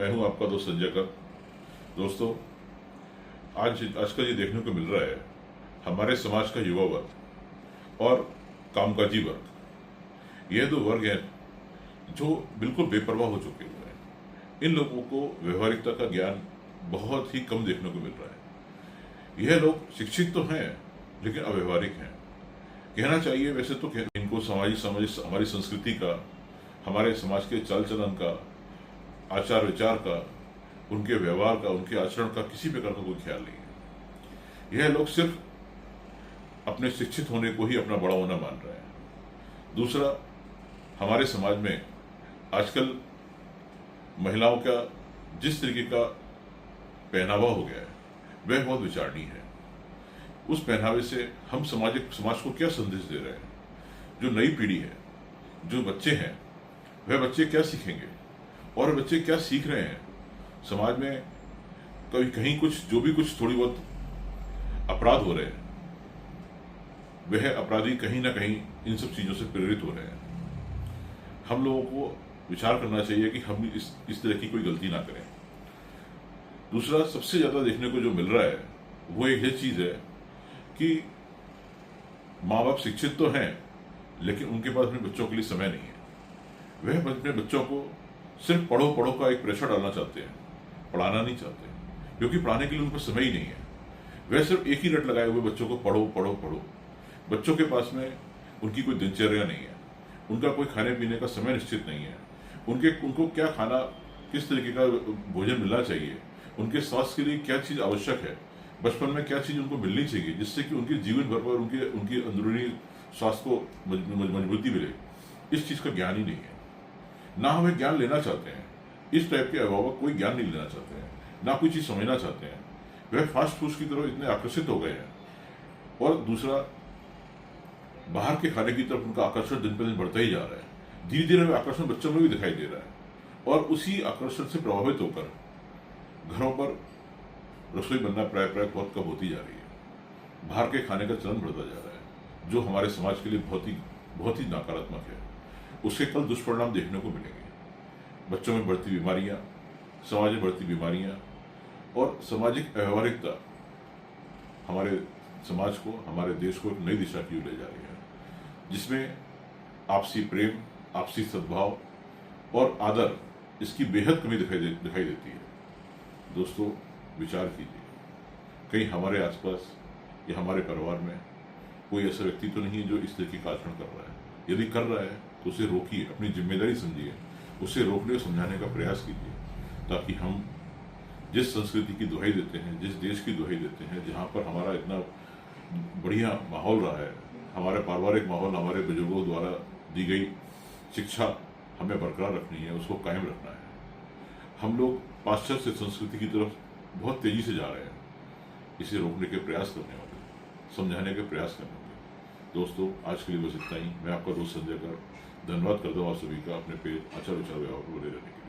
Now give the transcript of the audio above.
मैं हूं आपका दोस्त संजय कर। दोस्तों, आजकल ये देखने को मिल रहा है, हमारे समाज का युवा वर्ग और कामकाजी वर्ग, ये दो वर्ग हैं जो बिल्कुल बेपरवाह हो चुके हुए हैं। इन लोगों को व्यवहारिकता का ज्ञान बहुत ही कम देखने को मिल रहा है। यह लोग शिक्षित तो हैं लेकिन अव्यवहारिक हैं। कहना चाहिए वैसे तो इनको हमारी संस्कृति का, हमारे समाज के चाल चलन का, आचार विचार का, उनके व्यवहार का, उनके आचरण का किसी प्रकार का कोई ख्याल नहीं है। यह लोग सिर्फ अपने शिक्षित होने को ही अपना बड़ा होना मान रहे हैं। दूसरा, हमारे समाज में आजकल महिलाओं का जिस तरीके का पहनावा हो गया है वह बहुत विचारणीय है। उस पहनावे से हम समाज को क्या संदेश दे रहे हैं? जो नई पीढ़ी है, जो बच्चे हैं, वह बच्चे क्या सीखेंगे और बच्चे क्या सीख रहे हैं? समाज में कहीं कुछ जो भी कुछ थोड़ी बहुत अपराध हो रहे हैं, वह अपराधी कहीं ना कहीं इन सब चीजों से प्रेरित हो रहे हैं। हम लोगों को विचार करना चाहिए कि हम इस तरह की कोई गलती ना करें। दूसरा, सबसे ज्यादा देखने को जो मिल रहा है वो एक ये चीज है कि माँ बाप शिक्षित तो हैं लेकिन उनके पास अपने बच्चों के लिए समय नहीं है। वह अपने बच्चों को सिर्फ पढ़ो पढ़ो का एक प्रेशर डालना चाहते हैं, पढ़ाना नहीं चाहते, क्योंकि पढ़ाने के लिए उनको समय ही नहीं है। वह सिर्फ एक ही रट लगाए हुए बच्चों को पढ़ो पढ़ो पढ़ो। बच्चों के पास में उनकी कोई दिनचर्या नहीं है, उनका कोई खाने पीने का समय निश्चित नहीं है, उनको क्या खाना, किस तरीके का भोजन मिलना चाहिए, उनके स्वास्थ्य के लिए क्या चीज आवश्यक है, बचपन में क्या चीज उनको मिलनी चाहिए जिससे कि उनके जीवन भर पर उनकी अंदरूनी स्वास्थ्य को मजबूती मिले, इस चीज का ज्ञान ही नहीं है। ना हमें ज्ञान लेना चाहते हैं। इस टाइप के अभिभावक कोई ज्ञान नहीं लेना चाहते हैं, ना कोई चीज समझना चाहते हैं। वह फास्ट फूड की तरफ इतने आकर्षित हो गए हैं। और दूसरा, बाहर के खाने की तरफ उनका आकर्षण दिन पर दिन बढ़ता ही जा रहा है। धीरे धीरे वह आकर्षण बच्चों में भी दिखाई दे रहा है और उसी आकर्षण से प्रभावित होकर घरों पर रसोई बनना प्राय बहुत कम होती जा रही है। बाहर के खाने का चलन बढ़ता जा रहा है, जो हमारे समाज के लिए बहुत ही नकारात्मक है। उसके कल दुष्परिणाम देखने को मिलेंगे। बच्चों में बढ़ती बीमारियां, समाज में बढ़ती बीमारियां और सामाजिक अव्यवहारिकता हमारे समाज को, हमारे देश को एक नई दिशा की ओर ले जा रही है, जिसमें आपसी प्रेम, आपसी सद्भाव और आदर, इसकी बेहद कमी दिखाई देती है। दोस्तों, विचार कीजिए, कहीं हमारे आसपास या हमारे परिवार में कोई ऐसा व्यक्ति तो नहीं है जो इस तरीके का आचरण कर रहा है। यदि कर रहा है तो उसे रोकिए, अपनी जिम्मेदारी समझिए, उसे रोकने और समझाने का प्रयास कीजिए, ताकि हम जिस संस्कृति की दुहाई देते हैं, जिस देश की दुहाई देते हैं, जहाँ पर हमारा इतना बढ़िया माहौल रहा है, हमारा पारिवारिक माहौल, हमारे बुजुर्गों द्वारा दी गई शिक्षा हमें बरकरार रखनी है, उसको कायम रखना है। हम लोग पाश्चात्य संस्कृति की तरफ बहुत तेजी से जा रहे हैं। इसे रोकने के प्रयास करने होंगे, समझाने के प्रयास करने होंगे। दोस्तों, आज के लिए बस इतना ही। मैं आपका दोस्त संजय कर धन्यवाद करता हूँ आप सभी का अपने पेज आचार विचार व्यवहार को बने रहने के लिए।